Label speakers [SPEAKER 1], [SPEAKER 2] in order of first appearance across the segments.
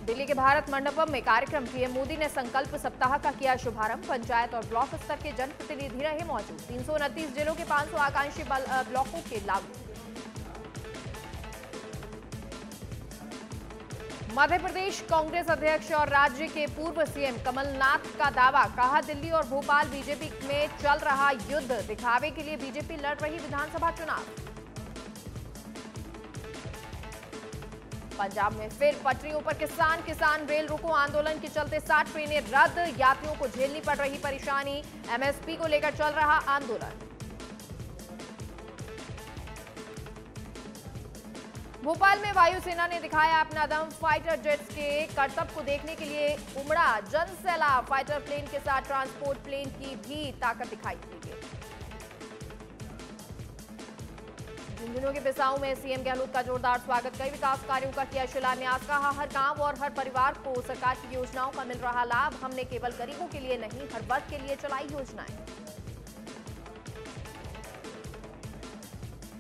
[SPEAKER 1] दिल्ली के भारत मंडपम में कार्यक्रम पीएम मोदी ने संकल्प सप्ताह का किया शुभारंभ। पंचायत और ब्लॉक स्तर के जनप्रतिनिधि रहे मौजूद। 329 जिलों के 500 आकांक्षी ब्लॉकों के लागू। मध्य प्रदेश कांग्रेस अध्यक्ष और राज्य के पूर्व सीएम कमलनाथ का दावा, कहा दिल्ली और भोपाल बीजेपी में चल रहा युद्ध, दिखावे के लिए बीजेपी लड़ रही विधानसभा चुनाव। पंजाब में फिर पटरियों पर किसान रेल रोको आंदोलन के चलते 60 ट्रेनें रद्द, यात्रियों को झेलनी पड़ रही परेशानी। एमएसपी को लेकर चल रहा आंदोलन। भोपाल में वायुसेना ने दिखाया अपना दम, फाइटर जेट्स के करतब को देखने के लिए उमड़ा जनसैलाब। फाइटर प्लेन के साथ ट्रांसपोर्ट प्लेन की भी ताकत दिखाई दी। झुंझुनू के बिसाऊ में सीएम गहलोत का जोरदार स्वागत। कई विकास कार्यों का किया शिलान्यास। कहा हर गांव और हर परिवार को सरकार की योजनाओं का मिल रहा लाभ। हमने केवल गरीबों के लिए नहीं, हर वर्ग के लिए चलाई योजनाएं।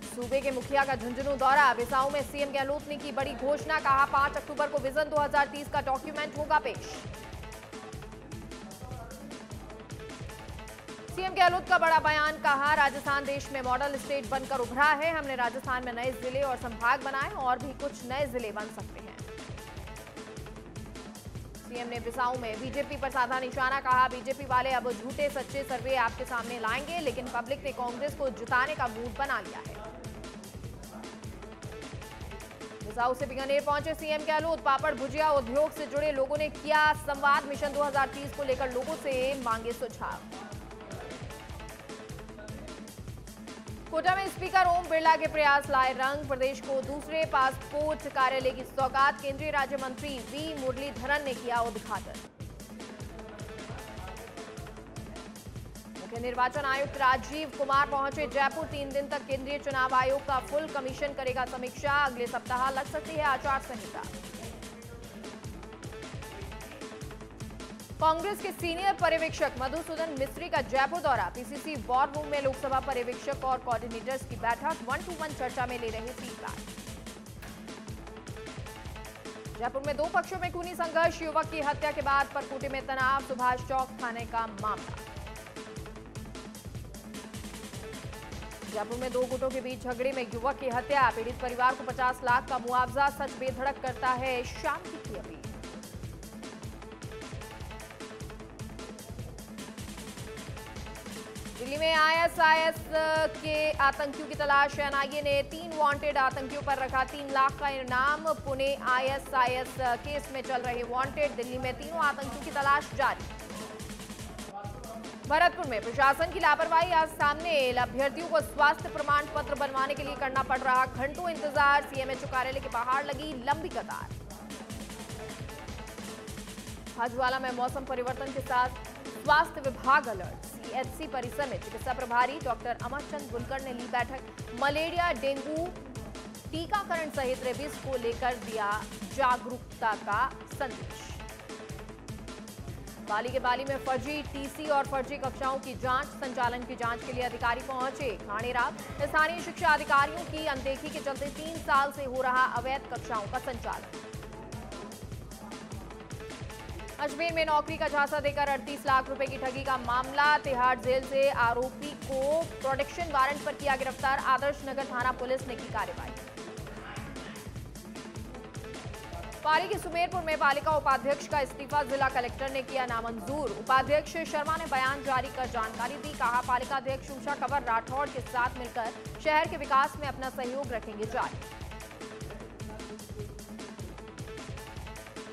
[SPEAKER 1] सूबे के मुखिया का झुंझुनू दौरा। बिसाऊ में सीएम गहलोत ने की बड़ी घोषणा। कहा 5 अक्टूबर को विजन 2030 का डॉक्यूमेंट होगा पेश। सीएम गहलोत का बड़ा बयान। कहा राजस्थान देश में मॉडल स्टेट बनकर उभरा है। हमने राजस्थान में नए जिले और संभाग बनाए, और भी कुछ नए जिले बन सकते हैं। सीएम ने बिसाऊ में बीजेपी पर साधा निशाना। कहा बीजेपी वाले अब झूठे सच्चे सर्वे आपके सामने लाएंगे, लेकिन पब्लिक ने कांग्रेस को जिताने का मूड बना लिया है। बिसाऊ से बीकानेर पहुंचे सीएम गहलोत। पापड़ भुजिया उद्योग से जुड़े लोगों ने किया संवाद। मिशन 2030 को लेकर लोगों से मांगे सुझाव। कोटा में स्पीकर ओम बिरला के प्रयास लाए रंग। प्रदेश को दूसरे पासपोर्ट कार्यालय की सौगात। केंद्रीय राज्य मंत्री वी मुरलीधरन ने किया उद्घाटन। मुख्य निर्वाचन आयुक्त राजीव कुमार पहुंचे जयपुर। 3 दिन तक केंद्रीय चुनाव आयोग का फुल कमीशन करेगा समीक्षा। अगले सप्ताह लग सकती है आचार संहिता। कांग्रेस के सीनियर पर्यवेक्षक मधुसूदन मिस्त्री का जयपुर दौरा। पीसीसी वॉर रूम में लोकसभा पर्यवेक्षक और कोऑर्डिनेटर्स की बैठक। 1-to-1 चर्चा में ले रहे फीडबैक। जयपुर में 2 पक्षों में खूनी संघर्ष। युवक की हत्या के बाद परकोटे में तनाव। सुभाष चौक थाने का मामला। जयपुर में 2 गुटों के बीच झगड़े में युवक की हत्या। पीड़ित परिवार को 50 लाख का मुआवजा। सच बेधड़क करता है शांति की अपील। दिल्ली में आईएसआईएस के आतंकियों की तलाश। एनआईए ने 3 वांटेड आतंकियों पर रखा 3 लाख का इनाम। पुणे आईएसआईएस केस में चल रहे वांटेड। दिल्ली में तीनों आतंकियों की तलाश जारी। भरतपुर में प्रशासन की लापरवाही आज सामने। अभ्यर्थियों को स्वास्थ्य प्रमाण पत्र बनवाने के लिए करना पड़ रहा घंटों इंतजार। सीएमएचओ कार्यालय के बाहर लगी लंबी कतार। हजवाला में मौसम परिवर्तन के साथ स्वास्थ्य विभाग अलर्ट। सीएचसी परिसर में चिकित्सा प्रभारी डॉक्टर अमरचंद बुनकर ने ली बैठक। मलेरिया डेंगू टीकाकरण सहित रेबीज को लेकर दिया जागरूकता का संदेश। बाली के बाली में फर्जी टीसी और फर्जी कक्षाओं की जांच। संचालन की जांच के लिए अधिकारी पहुंचे खानेराव। स्थानीय शिक्षा अधिकारियों की अनदेखी के चलते 3 साल से हो रहा अवैध कक्षाओं का संचालन। अजमेर में नौकरी का झांसा देकर 38 लाख रुपए की ठगी का मामला। तिहाड़ जेल से आरोपी को प्रोटेक्शन वारंट पर किया गिरफ्तार। आदर्श नगर थाना पुलिस ने की कार्रवाई। पाली के सुमेरपुर में पालिका उपाध्यक्ष का इस्तीफा जिला कलेक्टर ने किया नामंजूर। उपाध्यक्ष शर्मा ने बयान जारी कर जानकारी दी। कहा पालिका अध्यक्ष उषा कंवर राठौड़ के साथ मिलकर शहर के विकास में अपना सहयोग रखेंगे जारी।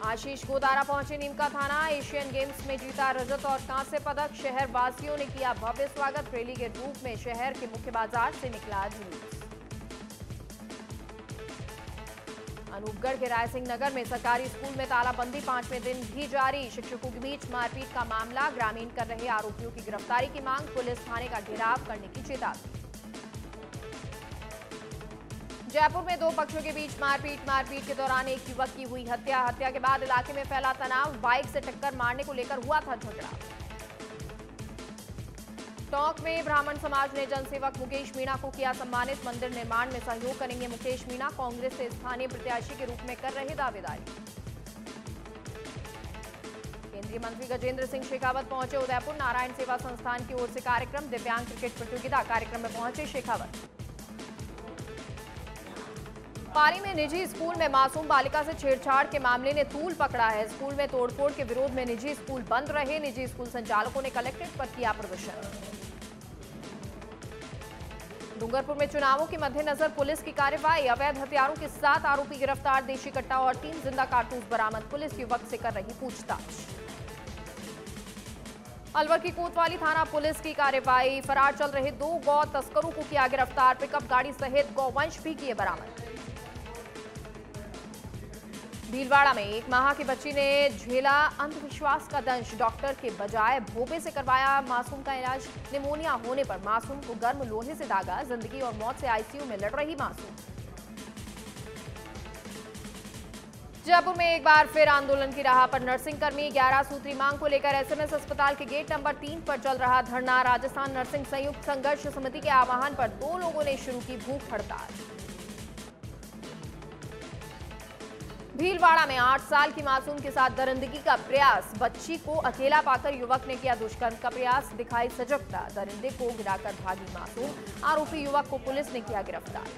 [SPEAKER 1] आशीष गोदारा पहुंचे नीमका थाना। एशियन गेम्स में जीता रजत और कांस्य पदक। शहर वासियों ने किया भव्य स्वागत। रैली के रूप में शहर के मुख्य बाजार से निकला जुलूस। अनूपगढ़ के रायसिंह नगर में सरकारी स्कूल में तालाबंदी 5वें दिन भी जारी। शिक्षकों के बीच मारपीट का मामला। ग्रामीण कर रहे आरोपियों की गिरफ्तारी की मांग। पुलिस थाने का घेराव करने की चेतावनी। जयपुर में 2 पक्षों के बीच मारपीट के दौरान एक युवक की हुई हत्या के बाद इलाके में फैला तनाव। बाइक से टक्कर मारने को लेकर हुआ था झगड़ा। टोंक में ब्राह्मण समाज ने जनसेवक मुकेश मीणा को किया सम्मानित। मंदिर निर्माण में सहयोग करेंगे मुकेश मीणा। कांग्रेस से स्थानीय प्रत्याशी के रूप में कर रहे दावेदारी। केंद्रीय मंत्री गजेंद्र सिंह शेखावत पहुंचे उदयपुर। नारायण सेवा संस्थान की ओर से कार्यक्रम, दिव्यांग क्रिकेट प्रतियोगिता कार्यक्रम में पहुंचे शेखावत। पाली में निजी स्कूल में मासूम बालिका से छेड़छाड़ के मामले ने तूल पकड़ा है। स्कूल में तोड़फोड़ के विरोध में निजी स्कूल बंद रहे। निजी स्कूल संचालकों ने कलेक्ट्रेट पर किया प्रदर्शन। डूंगरपुर में चुनावों के मद्देनजर पुलिस की कार्रवाई, अवैध हथियारों के 7 आरोपी गिरफ्तार, देशी कट्टा और 3 जिंदा कारतूस बरामद, पुलिस युवक से कर रही पूछताछ। अलवर की कोतवाली थाना पुलिस की कार्रवाई, फरार चल रहे 2 गौ तस्करों को किया गिरफ्तार, पिकअप गाड़ी सहित गौवंश भी किए बरामद। भीलवाड़ा में 1 माह की बच्ची ने झेला अंधविश्वास का दंश, डॉक्टर के बजाय भोपे से करवाया मासूम का इलाज। निमोनिया होने पर मासूम को गर्म लोहे से दागा, जिंदगी और मौत से आईसीयू में लड़ रही मासूम। जयपुर में एक बार फिर आंदोलन की राह पर नर्सिंग कर्मी, 11 सूत्री मांग को लेकर एसएमएस अस्पताल के गेट नंबर 3 पर चल रहा धरना। राजस्थान नर्सिंग संयुक्त संघर्ष समिति के आह्वान पर 2 लोगों ने शुरू की भूख हड़ताल। भीलवाड़ा में 8 साल की मासूम के साथ दरिंदगी का प्रयास, बच्ची को अकेला पाकर युवक ने किया दुष्कर्म का प्रयास, दिखाई सजगता, दरिंदे को गिराकर भागी मासूम, आरोपी युवक को पुलिस ने किया गिरफ्तार।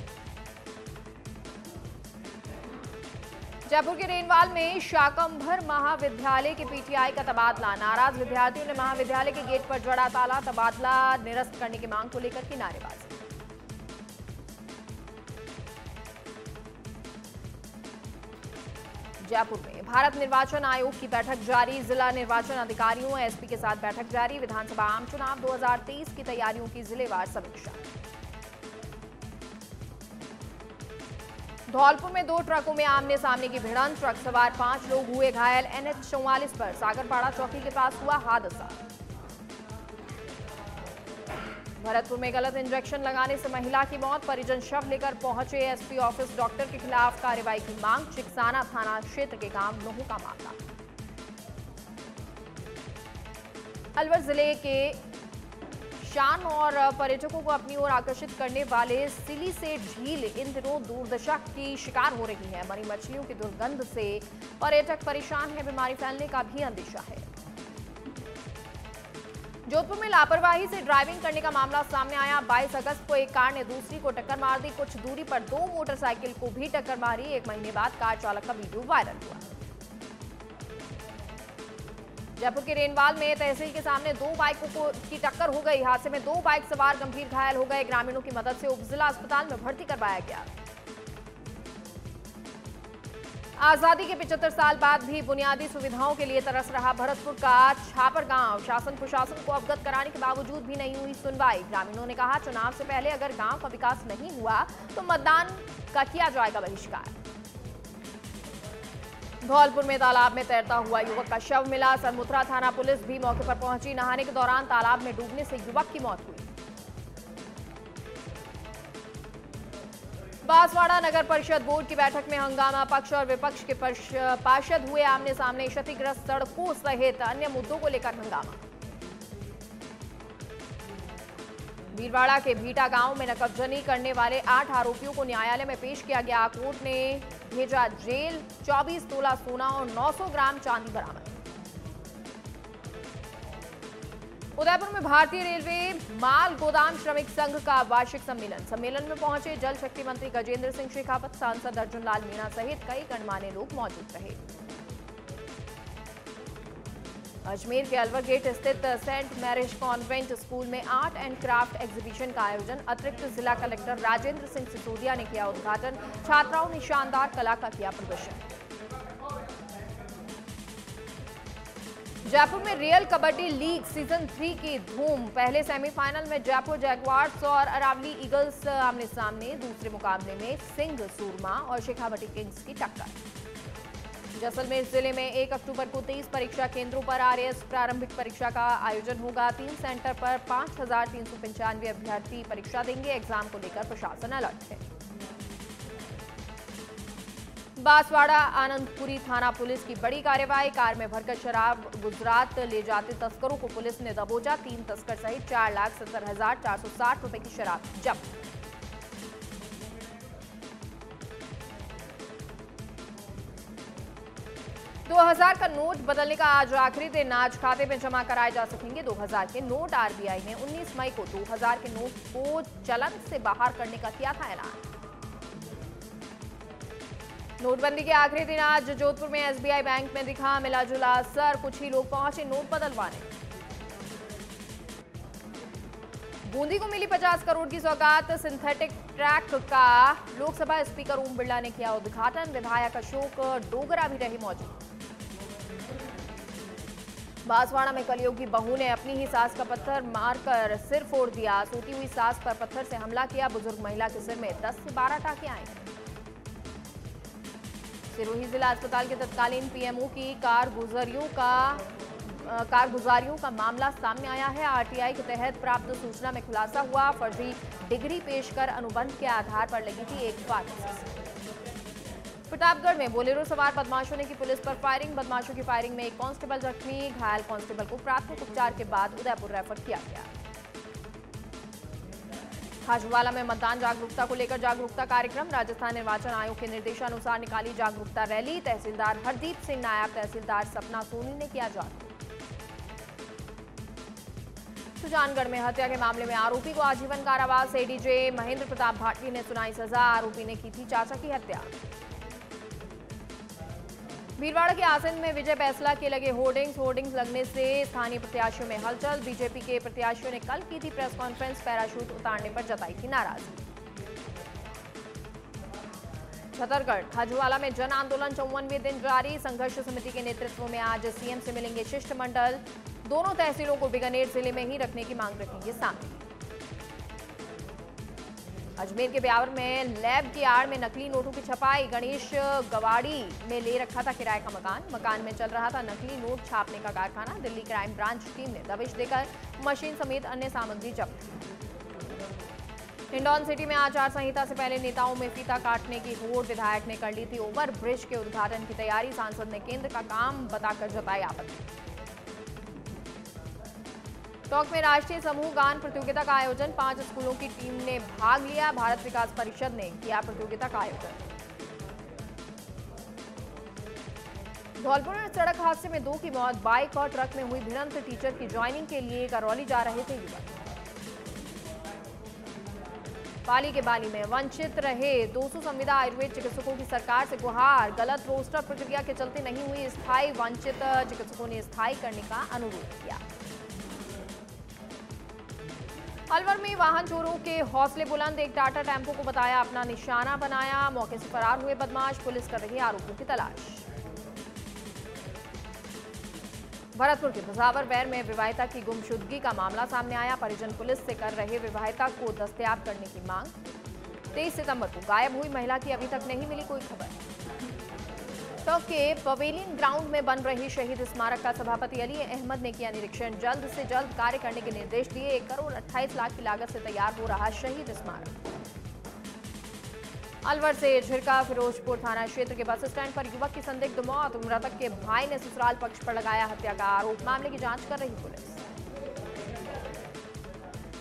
[SPEAKER 1] जयपुर के रेनवाल में शाकंभर महाविद्यालय के पीटीआई का तबादला, नाराज विद्यार्थियों ने महाविद्यालय के गेट पर जड़ा ताला, तबादला निरस्त करने की मांग को लेकर की नारेबाजी। जयपुर में भारत निर्वाचन आयोग की बैठक जारी, जिला निर्वाचन अधिकारियों एसपी के साथ बैठक जारी, विधानसभा आम चुनाव 2023 की तैयारियों की जिलेवार समीक्षा। धौलपुर में 2 ट्रकों में आमने सामने की भिड़ंत, ट्रक सवार 5 लोग हुए घायल, एनएच 44 पर सागरपाड़ा चौकी के पास हुआ हादसा। भरतपुर में गलत इंजेक्शन लगाने से महिला की मौत, परिजन शव लेकर पहुंचे एसपी ऑफिस, डॉक्टर के खिलाफ कार्रवाई की मांग। चिकसाना थाना क्षेत्र के गांव नोहू का मामला। अलवर जिले के शान और पर्यटकों को अपनी ओर आकर्षित करने वाले सिलीसेट झील इन दिनों दुर्दशा की शिकार हो रही है। मरी मछलियों की दुर्गंध से पर्यटक परेशान है, बीमारी फैलने का भी अंदेशा है। जोधपुर में लापरवाही से ड्राइविंग करने का मामला सामने आया। 22 अगस्त को एक कार ने दूसरी को टक्कर मार दी, कुछ दूरी पर 2 मोटरसाइकिल को भी टक्कर मारी। 1 महीने बाद कार चालक का वीडियो वायरल हुआ। जयपुर के रेनवाल में तहसील के सामने 2 बाइकों की टक्कर हो गई। हादसे में 2 बाइक सवार गंभीर घायल हो गए, ग्रामीणों की मदद से उपजिला अस्पताल में भर्ती करवाया गया। आजादी के 75 साल बाद भी बुनियादी सुविधाओं के लिए तरस रहा भरतपुर का छापर गांव, शासन प्रशासन को अवगत कराने के बावजूद भी नहीं हुई सुनवाई। ग्रामीणों ने कहा, चुनाव से पहले अगर गांव का विकास नहीं हुआ तो मतदान का किया जाएगा बहिष्कार। धौलपुर में तालाब में तैरता हुआ युवक का शव मिला, सरमुथरा थाना पुलिस भी मौके पर पहुंची। नहाने के दौरान तालाब में डूबने से युवक की मौत हुई। बांसवाड़ा नगर परिषद बोर्ड की बैठक में हंगामा, पक्ष और विपक्ष के पार्षद हुए आमने सामने, क्षतिग्रस्त सड़कों सहित अन्य मुद्दों को लेकर हंगामा। भीलवाड़ा के भीटा गांव में नकबजनी करने वाले 8 आरोपियों को न्यायालय में पेश किया गया। कोर्ट ने भेजा जेल, 24 तोला सोना और 900 ग्राम चांदी बरामद। उदयपुर में भारतीय रेलवे माल गोदाम श्रमिक संघ का वार्षिक सम्मेलन में पहुंचे जल शक्ति मंत्री गजेंद्र सिंह शेखावत, सांसद अर्जुन लाल मीणा सहित कई गणमान्य लोग मौजूद रहे। अजमेर के अलवर गेट स्थित सेंट मैरिज कॉन्वेंट स्कूल में आर्ट एंड क्राफ्ट एग्जीबिशन का आयोजन, अतिरिक्त जिला कलेक्टर राजेंद्र सिंह सिसोदिया ने किया उद्घाटन। छात्राओं ने शानदार कला का किया प्रदर्शन। जयपुर में रियल कबड्डी लीग सीजन 3 की धूम, पहले सेमीफाइनल में जयपुर जैगवार्स और अरावली ईगल्स आमने सामने, दूसरे मुकाबले में सिंह सूरमा और शेखावटी किंग्स की टक्कर। जैसलमेर जिले में 1 अक्टूबर को 23 परीक्षा केंद्रों पर आरएएस प्रारंभिक परीक्षा का आयोजन होगा। 3 सेंटर पर 5395 अभ्यर्थी परीक्षा देंगे। एग्जाम को लेकर प्रशासन अलर्ट है। बांसवाड़ा आनंदपुरी थाना पुलिस की बड़ी कार्रवाई, कार में भरकर शराब गुजरात ले जाते तस्करों को पुलिस ने दबोचा। 3 तस्कर सहित 4,70,460 रुपए की शराब जब्त। 2000 का नोट बदलने का आज आखिरी दिन। आज खाते में जमा कराए जा सकेंगे 2000 के नोट। आरबीआई ने 19 मई को 2000 के नोट को चलन से बाहर करने का किया था ऐलान। नोटबंदी के आखिरी दिन आज जोधपुर में एसबीआई बैंक में दिखा मिला जुला असर। कुछ ही लोग पहुंचे नोट बदलवाने। बूंदी को मिली 50 करोड़ की सौगात। सिंथेटिक ट्रैक का लोकसभा स्पीकर ओम बिरला ने किया उद्घाटन। विधायक अशोक डोगरा भी रहे मौजूद। बांसवाड़ा में कलयुग की बहू ने अपनी ही सास का पत्थर मारकर सिर फोड़ दिया। सोती हुई सास पर पत्थर से हमला किया। बुजुर्ग महिला के सिर में 10 से 12 टाके आए। सिरोही जिला अस्पताल के तत्कालीन पीएमओ की कारगुजारियों का मामला सामने आया है। आरटीआई के तहत प्राप्त सूचना में खुलासा हुआ। फर्जी डिग्री पेश कर अनुबंध के आधार पर लगी थी एक फार्मेसी। प्रतापगढ़ में बोलेरो सवार बदमाशों ने की पुलिस पर फायरिंग। बदमाशों की फायरिंग में एक कांस्टेबल जख्मी। घायल कांस्टेबल को प्राथमिक उपचार के बाद उदयपुर रेफर किया गया। खाजूवाला में मतदान जागरूकता को लेकर जागरूकता कार्यक्रम। राजस्थान निर्वाचन आयोग के निर्देशानुसार निकाली जागरूकता रैली। तहसीलदार हरदीप सिंह, नायब तहसीलदार सपना सोनी ने किया जागरूक। सुजानगढ़ में हत्या के मामले में आरोपी को आजीवन कारावास। एडीजे महेंद्र प्रताप भाटी ने सुनाई सजा। आरोपी ने की थी चाचा की हत्या। भीलवाड़ा के आसिंद में विजय फैसला के लगे होर्डिंग्स लगने से स्थानीय प्रत्याशियों में हलचल। बीजेपी के प्रत्याशियों ने कल की थी प्रेस कॉन्फ्रेंस। पैराशूट उतारने पर जताई थी नाराजगी। छतरगढ़ खाजूवाला में जन आंदोलन 54वें दिन जारी। संघर्ष समिति के नेतृत्व में आज सीएम से मिलेंगे शिष्टमंडल। दोनों तहसीलों को बीकानेर जिले में ही रखने की मांग रखेंगे सामने। अजमेर के ब्यावर में लैब की आड़ में नकली नोटों की छपाई। गणेश गवाड़ी में ले रखा था किराए का मकान में चल रहा था नकली नोट छापने का कारखाना। दिल्ली क्राइम ब्रांच टीम ने दबिश देकर मशीन समेत अन्य सामग्री जब्त की। हिंडौन सिटी में आचार संहिता से पहले नेताओं में फीता काटने की होड़। विधायक ने कर ली थी ओवर ब्रिज के उद्घाटन की तैयारी। सांसद ने केंद्र का काम बताकर जताई आपत्ति। टोंक में राष्ट्रीय समूह गान प्रतियोगिता का आयोजन। 5 स्कूलों की टीम ने भाग लिया। भारत विकास परिषद ने किया प्रतियोगिता का आयोजन। धौलपुर में सड़क हादसे में 2 की मौत। बाइक और ट्रक में हुई भिड़ंत। टीचर की ज्वाइनिंग के लिए करौली जा रहे थे युवक। पाली के बाली में वंचित रहे 200 संविदा आयुर्वेद चिकित्सकों की सरकार से गुहार। गलत रोस्टर प्रक्रिया के चलते नहीं हुई स्थायी। वंचित चिकित्सकों ने स्थायी करने का अनुरोध किया। अलवर में वाहन चोरों के हौसले बुलंद। एक टाटा टेम्पो को बताया अपना निशाना बनाया। मौके से फरार हुए बदमाश। पुलिस कर रही है आरोपियों की तलाश। भरतपुर के भुसावर वैर में विवाहिता की गुमशुदगी का मामला सामने आया। परिजन पुलिस से कर रहे विवाहिता को दस्तयाब करने की मांग। 23 सितंबर को गायब हुई महिला की अभी तक नहीं मिली कोई खबर। टोंक के पवेलियन ग्राउंड में बन रही शहीद स्मारक का सभापति अली अहमद ने किया निरीक्षण। जल्द से जल्द कार्य करने के निर्देश दिए। 1 करोड़ 28 लाख की लागत से तैयार हो रहा शहीद स्मारक। अलवर से झिरका फिरोजपुर थाना क्षेत्र के बस स्टैंड पर युवक की संदिग्ध मौत। मृतक के भाई ने ससुराल पक्ष पर लगाया हत्या का आरोप। मामले की जांच कर रही पुलिस।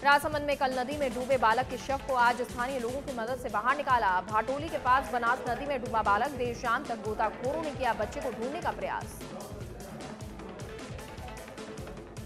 [SPEAKER 1] राजसमंद में कल नदी में डूबे बालक के शव को आज स्थानीय लोगों की मदद से बाहर निकाला। भाटोली के पास बनास नदी में डूबा बालक। देर शाम तक गोताखोरों ने किया बच्चे को ढूंढने का प्रयास।